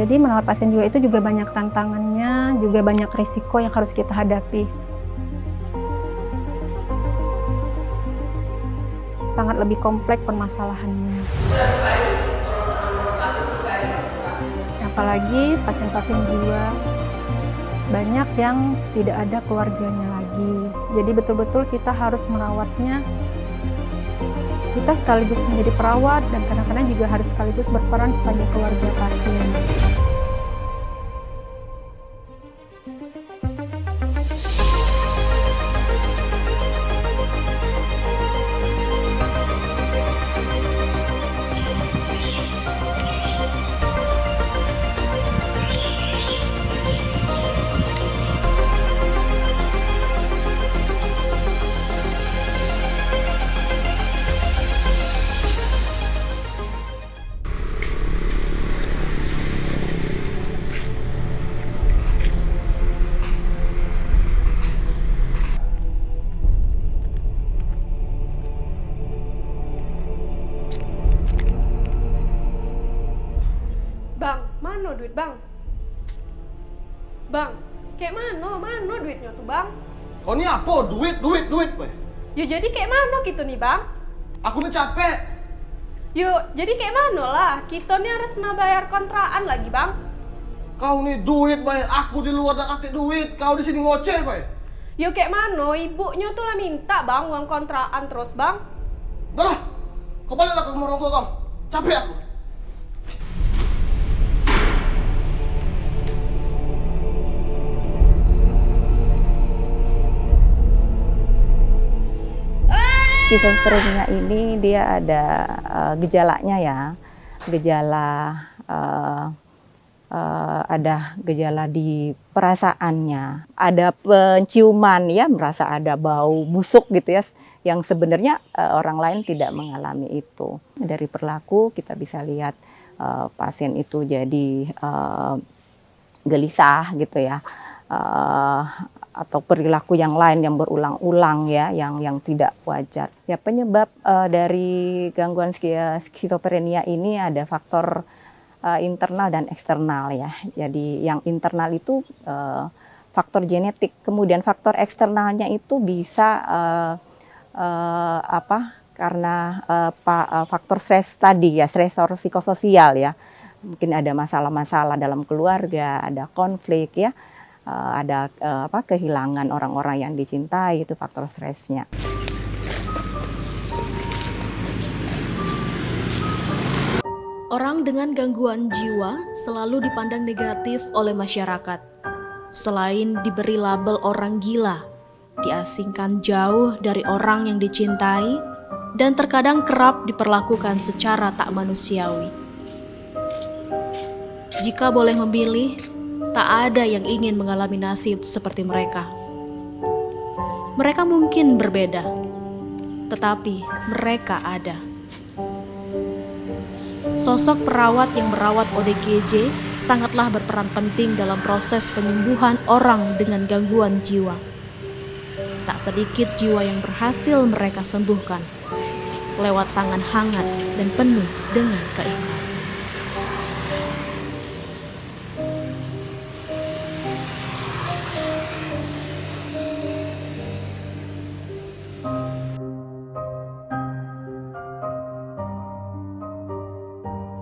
Jadi merawat pasien jiwa itu juga banyak tantangannya, juga banyak risiko yang harus kita hadapi. Sangat lebih kompleks permasalahannya. Apalagi pasien-pasien jiwa, banyak yang tidak ada keluarganya lagi. Jadi betul-betul kita harus merawatnya. Kita sekaligus menjadi perawat dan kadang-kadang juga harus sekaligus berperan sebagai keluarga pasien. Bang, mana duit bang? Bang, kayak mana duitnya tuh bang? Kau ni apa? Duit, weh. Ya jadi kayak mana gitu nih bang? Aku ni capek. Yuk, jadi kayak mana lah? Kita nih harus kena bayar kontrakan lagi bang. Kau ni duit, baik. Aku di luar dah katik duit. Kau di sini ngoceh, baik. Yuk kayak mana? Ibunya tuh lah minta bang uang kontrakan terus bang. Dah lah. Kau baliklah ke rumah orang tua kau. Capek aku. Skizofrenia ini dia ada gejalanya ya, gejala ada gejala di perasaannya, ada penciuman ya, merasa ada bau busuk gitu ya, yang sebenarnya orang lain tidak mengalami itu. Dari perilaku kita bisa lihat pasien itu jadi gelisah gitu ya. Atau perilaku yang lain yang berulang-ulang ya, yang tidak wajar. Ya penyebab dari gangguan skizofrenia ini ada faktor internal dan eksternal ya. Jadi yang internal itu faktor genetik, kemudian faktor eksternalnya itu bisa karena faktor stres tadi ya, stresor psikososial ya. Mungkin ada masalah-masalah dalam keluarga, ada konflik ya. Ada kehilangan orang-orang yang dicintai, itu faktor stresnya. Orang dengan gangguan jiwa selalu dipandang negatif oleh masyarakat. Selain diberi label orang gila, diasingkan jauh dari orang yang dicintai, dan terkadang kerap diperlakukan secara tak manusiawi. Jika boleh memilih, tak ada yang ingin mengalami nasib seperti mereka. Mereka mungkin berbeda, tetapi mereka ada. Sosok perawat yang merawat ODGJ sangatlah berperan penting dalam proses penyembuhan orang dengan gangguan jiwa. Tak sedikit jiwa yang berhasil mereka sembuhkan lewat tangan hangat dan penuh dengan keikhlasan.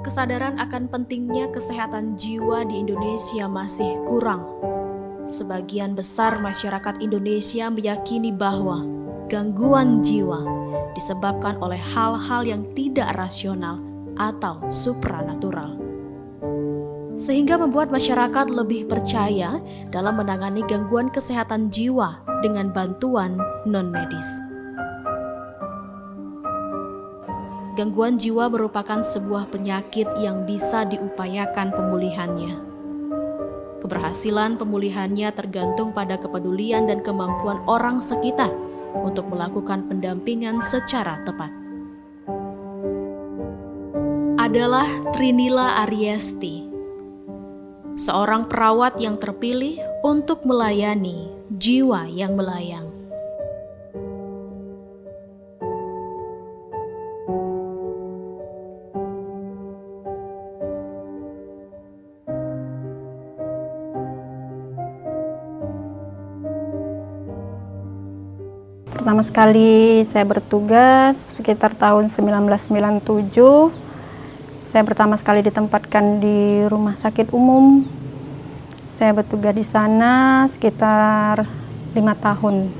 Kesadaran akan pentingnya kesehatan jiwa di Indonesia masih kurang. Sebagian besar masyarakat Indonesia meyakini bahwa gangguan jiwa disebabkan oleh hal-hal yang tidak rasional atau supranatural. Sehingga membuat masyarakat lebih percaya dalam menangani gangguan kesehatan jiwa dengan bantuan non-medis. Gangguan jiwa merupakan sebuah penyakit yang bisa diupayakan pemulihannya. Keberhasilan pemulihannya tergantung pada kepedulian dan kemampuan orang sekitar untuk melakukan pendampingan secara tepat. Adalah Trinila Ariesti, seorang perawat yang terpilih untuk melayani jiwa yang melayang. Pertama sekali saya bertugas sekitar tahun 1997. Saya pertama sekali ditempatkan di rumah sakit umum. Saya bertugas di sana sekitar 5 tahun.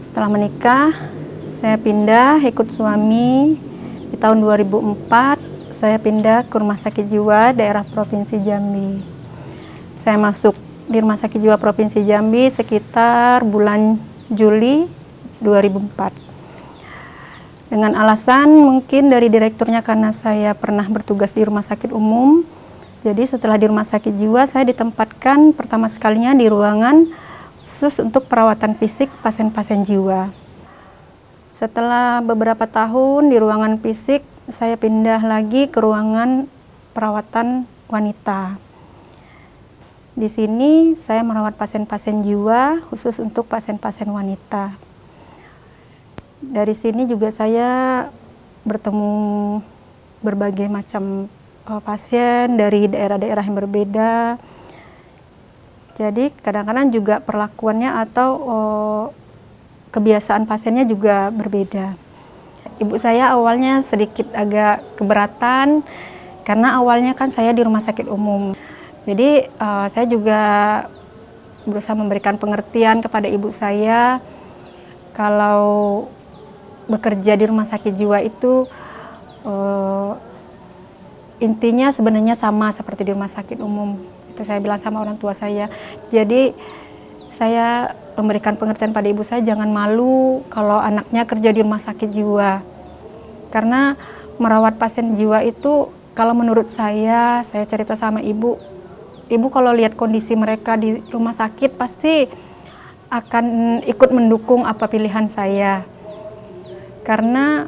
Setelah menikah, saya pindah ikut suami. Di tahun 2004, saya pindah ke Rumah Sakit Jiwa daerah Provinsi Jambi. Saya masuk di Rumah Sakit Jiwa Provinsi Jambi sekitar bulan Juli 2004. Dengan alasan mungkin dari direkturnya karena saya pernah bertugas di rumah sakit umum. Jadi setelah di Rumah Sakit Jiwa, saya ditempatkan pertama sekalinya di ruangan khusus untuk perawatan fisik pasien-pasien jiwa. Setelah beberapa tahun di ruangan fisik, saya pindah lagi ke ruangan perawatan wanita. Di sini saya merawat pasien-pasien jiwa khusus untuk pasien-pasien wanita. Dari sini juga saya bertemu berbagai macam pasien dari daerah-daerah yang berbeda. Jadi kadang-kadang juga perlakuannya atau kebiasaan pasiennya juga berbeda. Ibu saya awalnya sedikit agak keberatan karena awalnya kan saya di rumah sakit umum. Jadi saya juga berusaha memberikan pengertian kepada ibu saya kalau bekerja di rumah sakit jiwa itu intinya sebenarnya sama seperti di rumah sakit umum. Itu saya bilang sama orang tua saya. Jadi saya memberikan pengertian pada ibu saya, jangan malu kalau anaknya kerja di rumah sakit jiwa. Karena merawat pasien jiwa itu kalau menurut saya cerita sama ibu kalau lihat kondisi mereka di rumah sakit pasti akan ikut mendukung apa pilihan saya. Karena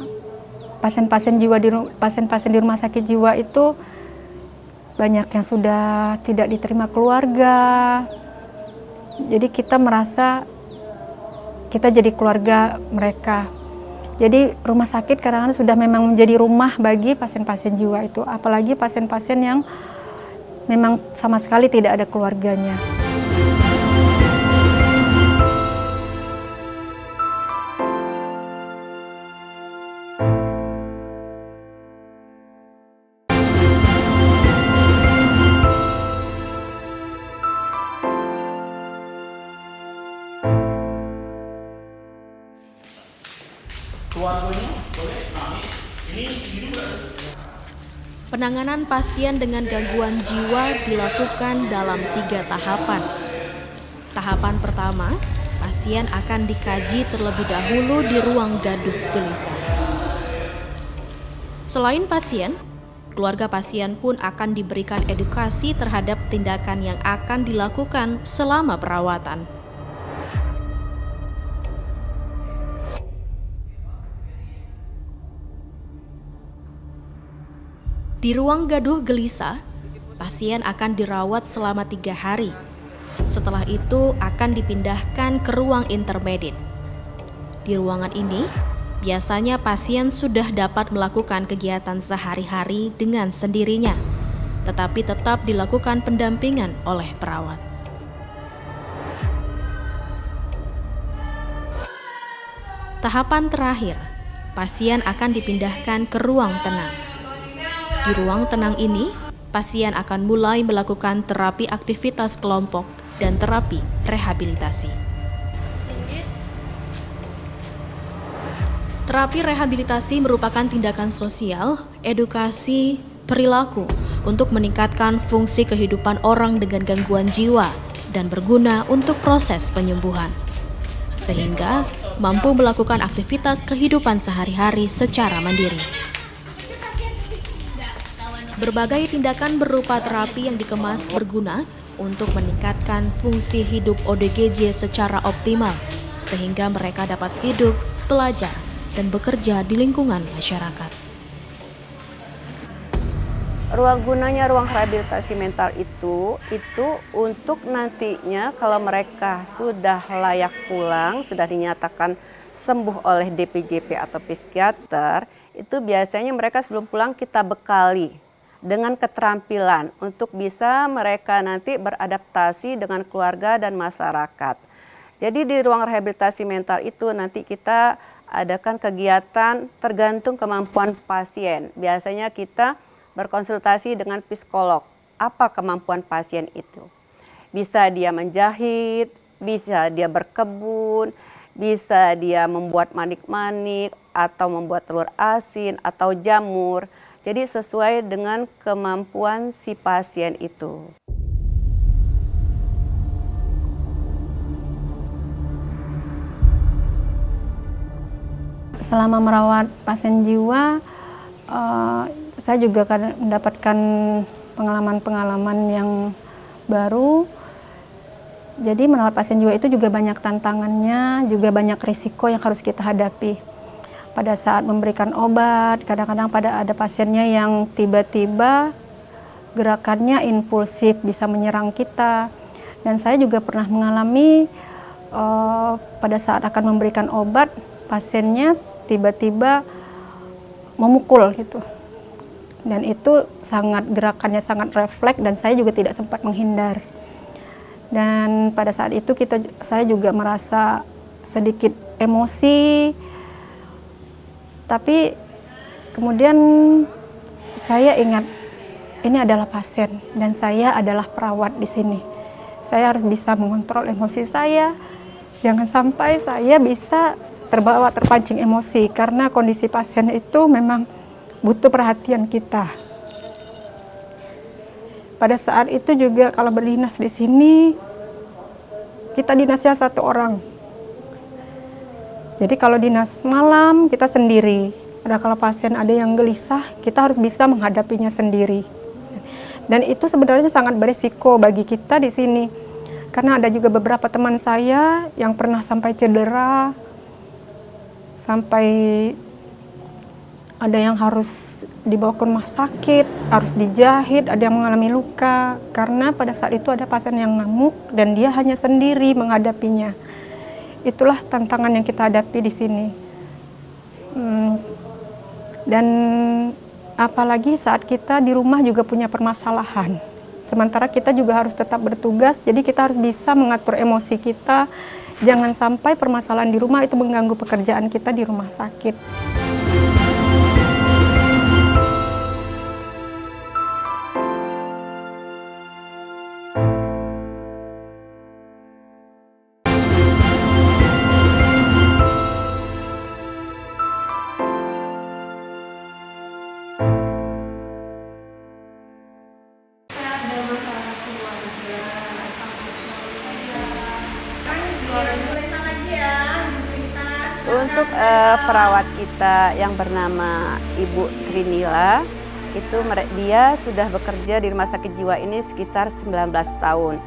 pasien-pasien di rumah sakit jiwa itu banyak yang sudah tidak diterima keluarga. Jadi kita merasa kita jadi keluarga mereka. Jadi rumah sakit kadang-kadang sudah memang menjadi rumah bagi pasien-pasien jiwa itu. Apalagi pasien-pasien yang memang sama sekali tidak ada keluarganya. Penanganan pasien dengan gangguan jiwa dilakukan dalam 3 tahapan. Tahapan pertama, pasien akan dikaji terlebih dahulu di ruang gaduh gelisah. Selain pasien, keluarga pasien pun akan diberikan edukasi terhadap tindakan yang akan dilakukan selama perawatan. Di ruang gaduh gelisah, pasien akan dirawat selama 3 hari. Setelah itu akan dipindahkan ke ruang intermediate. Di ruangan ini, biasanya pasien sudah dapat melakukan kegiatan sehari-hari dengan sendirinya, tetapi tetap dilakukan pendampingan oleh perawat. Tahapan terakhir, pasien akan dipindahkan ke ruang tenang. Di ruang tenang ini, pasien akan mulai melakukan terapi aktivitas kelompok dan terapi rehabilitasi. Terapi rehabilitasi merupakan tindakan sosial, edukasi, perilaku untuk meningkatkan fungsi kehidupan orang dengan gangguan jiwa dan berguna untuk proses penyembuhan, sehingga mampu melakukan aktivitas kehidupan sehari-hari secara mandiri. Berbagai tindakan berupa terapi yang dikemas berguna untuk meningkatkan fungsi hidup ODGJ secara optimal, sehingga mereka dapat hidup, belajar, dan bekerja di lingkungan masyarakat. Gunanya ruang rehabilitasi mental itu untuk nantinya kalau mereka sudah layak pulang, sudah dinyatakan sembuh oleh DPJP atau psikiater, itu biasanya mereka sebelum pulang kita bekali dengan keterampilan untuk bisa mereka nanti beradaptasi dengan keluarga dan masyarakat. Jadi di ruang rehabilitasi mental itu nanti kita adakan kegiatan tergantung kemampuan pasien. Biasanya kita berkonsultasi dengan psikolog. Apa kemampuan pasien itu? Bisa dia menjahit, bisa dia berkebun, bisa dia membuat manik-manik, atau membuat telur asin, atau jamur. Jadi sesuai dengan kemampuan si pasien itu. Selama merawat pasien jiwa, saya juga mendapatkan pengalaman-pengalaman yang baru. Jadi merawat pasien jiwa itu juga banyak tantangannya, juga banyak risiko yang harus kita hadapi. Pada saat memberikan obat, kadang-kadang ada pasiennya yang tiba-tiba gerakannya impulsif, bisa menyerang kita. Dan saya juga pernah mengalami pada saat akan memberikan obat, pasiennya tiba-tiba memukul gitu. Dan itu gerakannya sangat refleks dan saya juga tidak sempat menghindar. Dan pada saat itu saya juga merasa sedikit emosi. Tapi kemudian saya ingat ini adalah pasien dan saya adalah perawat di sini. Saya harus bisa mengontrol emosi saya. Jangan sampai saya bisa terpancing emosi karena kondisi pasien itu memang butuh perhatian kita. Pada saat itu juga kalau berdinas di sini, kita dinasnya 1 orang. Jadi kalau dinas malam kita sendiri. Kalau pasien ada yang gelisah, kita harus bisa menghadapinya sendiri. Dan itu sebenarnya sangat berisiko bagi kita di sini. Karena ada juga beberapa teman saya yang pernah sampai cedera, sampai ada yang harus dibawa ke rumah sakit, harus dijahit, ada yang mengalami luka. Karena pada saat itu ada pasien yang ngamuk dan dia hanya sendiri menghadapinya. Itulah tantangan yang kita hadapi di sini. Dan apalagi saat kita di rumah juga punya permasalahan. Sementara kita juga harus tetap bertugas, jadi kita harus bisa mengatur emosi kita. Jangan sampai permasalahan di rumah itu mengganggu pekerjaan kita di rumah sakit. Untuk perawat kita yang bernama Ibu Trinila, itu dia sudah bekerja di rumah sakit jiwa ini sekitar 19 tahun.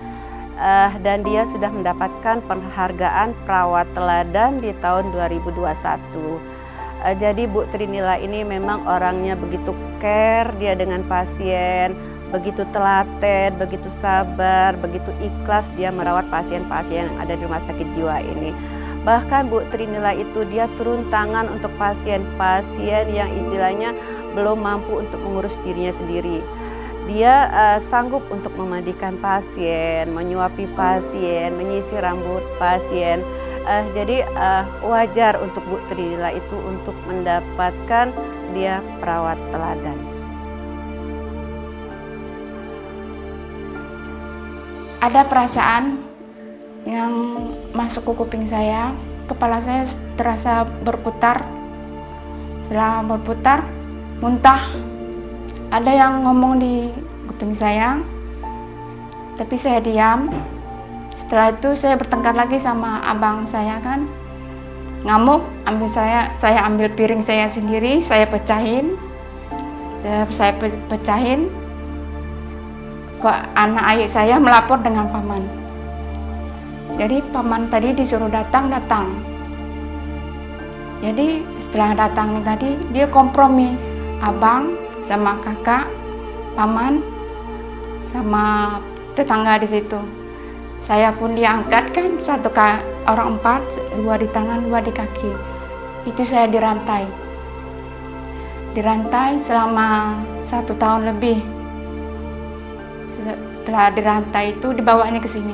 Dan dia sudah mendapatkan penghargaan perawat teladan di tahun 2021. Jadi Bu Trinila ini memang orangnya begitu care dia dengan pasien, begitu telaten, begitu sabar, begitu ikhlas dia merawat pasien-pasien yang ada di rumah sakit jiwa ini. Bahkan Bu Trinila itu dia turun tangan untuk pasien-pasien yang istilahnya belum mampu untuk mengurus dirinya sendiri. Dia sanggup untuk memandikan pasien, menyuapi pasien, menyisir rambut pasien. Jadi wajar untuk Bu Trinila itu untuk mendapatkan dia perawat teladan. Ada perasaan yang masuk ke kuping saya, kepala saya terasa berputar. Setelah berputar, muntah. Ada yang ngomong di kuping saya, tapi saya diam. Setelah itu saya bertengkar lagi sama abang saya kan, ngamuk, saya ambil piring saya sendiri, saya pecahin. Saya pecahin. Kok anak ayu saya melapor dengan paman. Jadi paman tadi disuruh datang. Jadi setelah datang tadi dia kompromi, abang sama kakak, paman sama tetangga di situ. Saya pun diangkat kan, orang 4, 2 di tangan, 2 di kaki. Itu saya dirantai. Dirantai selama 1 tahun lebih. Setelah dirantai itu dibawanya ke sini.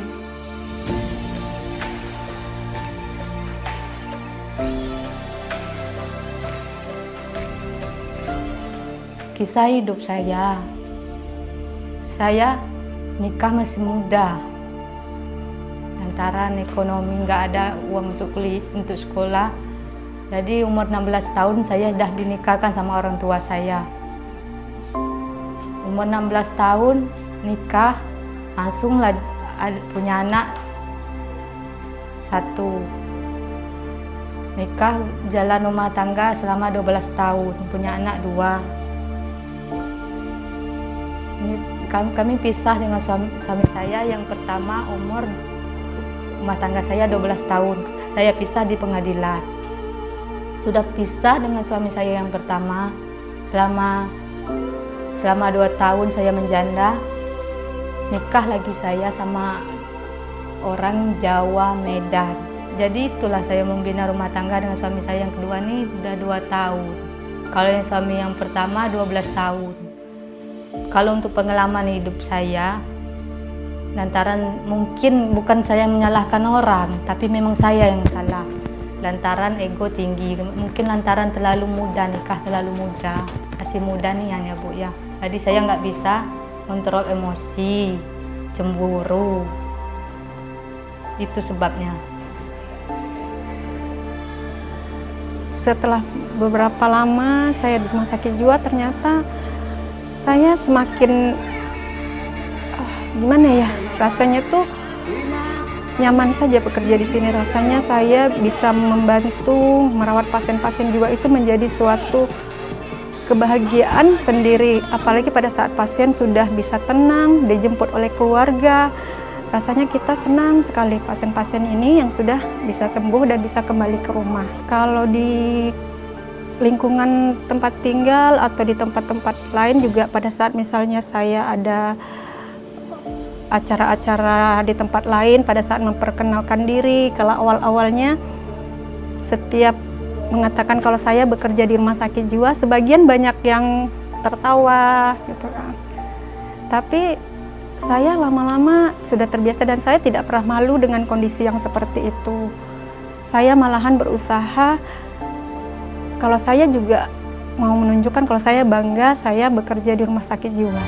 Kisah hidup saya nikah masih muda. Lantaran ekonomi nggak ada uang untuk sekolah. Jadi umur 16 tahun saya sudah dinikahkan sama orang tua saya. Umur 16 tahun nikah, langsung punya anak 1. Nikah jalan rumah tangga selama 12 tahun, punya anak 2. Kami pisah dengan suami saya yang pertama umur rumah tangga saya 12 tahun. Saya pisah di pengadilan. Sudah pisah dengan suami saya yang pertama selama 2 tahun saya menjanda. Nikah lagi saya sama orang Jawa, Medan. Jadi itulah saya membina rumah tangga dengan suami saya yang kedua nih udah 2 tahun. Kalau yang suami yang pertama 12 tahun. Kalau untuk pengalaman hidup saya, lantaran mungkin bukan saya menyalahkan orang, tapi memang saya yang salah. Lantaran ego tinggi, mungkin lantaran terlalu muda, nikah terlalu muda. Masih muda nih ya Bu ya. Jadi saya nggak bisa kontrol emosi, cemburu. Itu sebabnya. Setelah beberapa lama saya di rumah sakit jiwa, ternyata saya semakin gimana ya, rasanya tuh nyaman saja bekerja di sini. Rasanya saya bisa membantu merawat pasien-pasien jiwa itu menjadi suatu kebahagiaan sendiri. Apalagi pada saat pasien sudah bisa tenang, dijemput oleh keluarga. Rasanya kita senang sekali pasien-pasien ini yang sudah bisa sembuh dan bisa kembali ke rumah. Kalau di lingkungan tempat tinggal atau di tempat-tempat lain juga, pada saat misalnya saya ada acara-acara di tempat lain, pada saat memperkenalkan diri, kalau awal-awalnya setiap mengatakan kalau saya bekerja di rumah sakit jiwa, sebagian banyak yang tertawa gitu kan. Tapi saya lama-lama sudah terbiasa dan saya tidak pernah malu dengan kondisi yang seperti itu. Saya malahan berusaha, kalau saya juga mau menunjukkan kalau saya bangga saya bekerja di rumah sakit jiwa.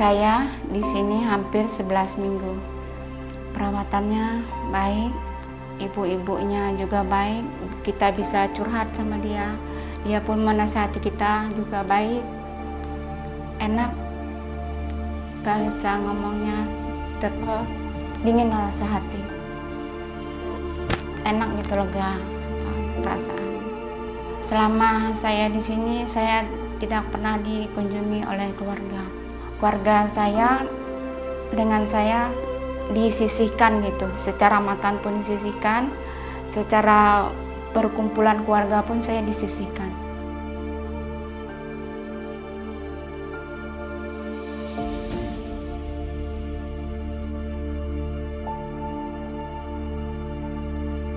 Saya di sini hampir 11 minggu. Perawatannya baik, ibu-ibunya juga baik. Kita bisa curhat sama dia. Dia pun menasihati kita juga baik. Enak. Gak bisa ngomongnya, tetap dingin rasa hati. Enak gitu, lega perasaan. Selama saya di sini, saya tidak pernah dikunjungi oleh keluarga. Keluarga saya dengan saya disisihkan gitu, secara makan pun disisihkan, secara perkumpulan keluarga pun saya disisihkan.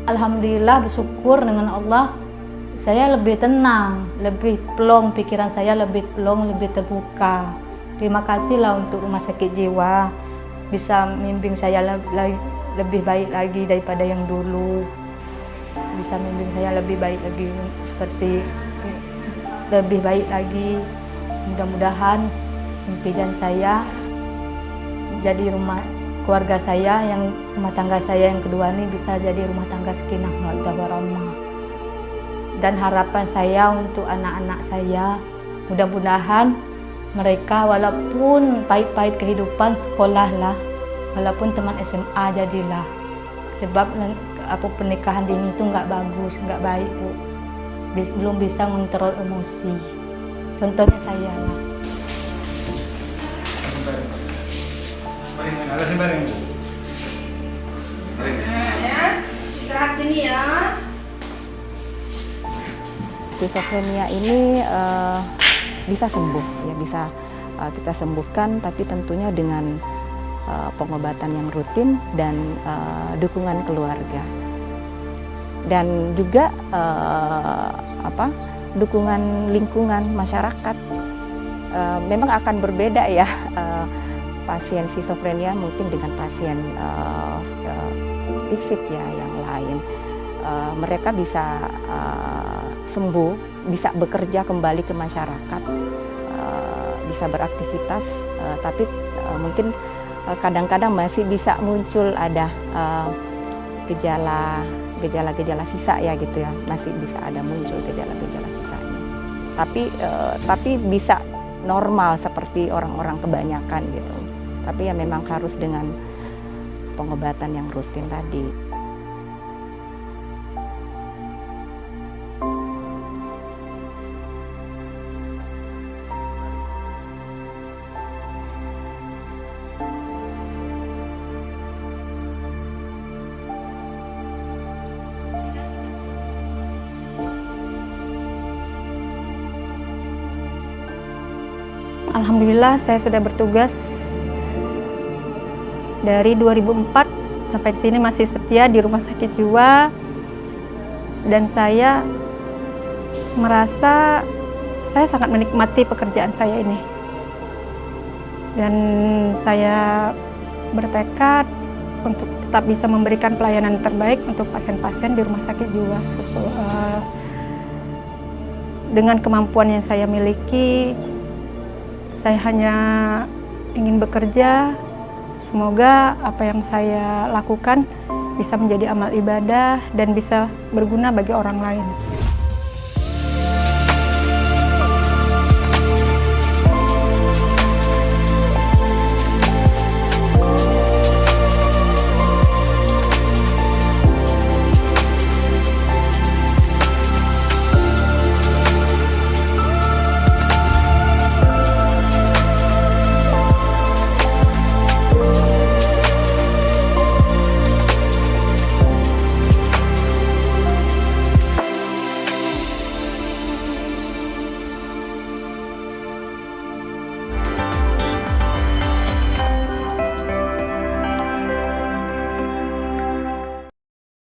Alhamdulillah, bersyukur dengan Allah, saya lebih tenang, lebih plong, pikiran saya lebih plong, lebih terbuka. Terima kasihlah untuk rumah sakit jiwa, bisa membimbing saya lebih baik lagi daripada yang dulu. Bisa membimbing saya lebih baik lagi, seperti lebih baik lagi. Mudah-mudahan impian saya jadi keluarga saya, yang rumah tangga saya yang kedua ini bisa jadi rumah tangga sakinah mawaddah warahmah. Dan harapan saya untuk anak-anak saya, mudah-mudahan mereka walaupun pahit-pahit kehidupan, sekolahlah, walaupun teman SMA jadilah. Sebab pernikahan dini itu nggak bagus, nggak baik Bu. Belum bisa mengontrol emosi. Contohnya saya lah. Bareng. Ya, istirahat sini ya. Skizofrenia ini bisa sembuh, ya bisa kita sembuhkan, tapi tentunya dengan pengobatan yang rutin dan dukungan keluarga. Dan juga dukungan lingkungan masyarakat. Memang akan berbeda ya pasien skizofrenia mungkin dengan pasien fisik ya yang lain. Mereka bisa sembuh, bisa bekerja kembali ke masyarakat, bisa beraktivitas, tapi mungkin kadang-kadang masih bisa muncul ada gejala-gejala sisa ya gitu ya, masih bisa ada muncul gejala-gejala sisanya. Tapi bisa normal seperti orang-orang kebanyakan gitu. Tapi ya memang harus dengan pengobatan yang rutin tadi. Alhamdulillah saya sudah bertugas dari 2004 sampai sini masih setia di rumah sakit jiwa, dan saya merasa saya sangat menikmati pekerjaan saya ini, dan saya bertekad untuk tetap bisa memberikan pelayanan terbaik untuk pasien-pasien di rumah sakit jiwa dengan kemampuan yang saya miliki. Saya hanya ingin bekerja, semoga apa yang saya lakukan bisa menjadi amal ibadah dan bisa berguna bagi orang lain.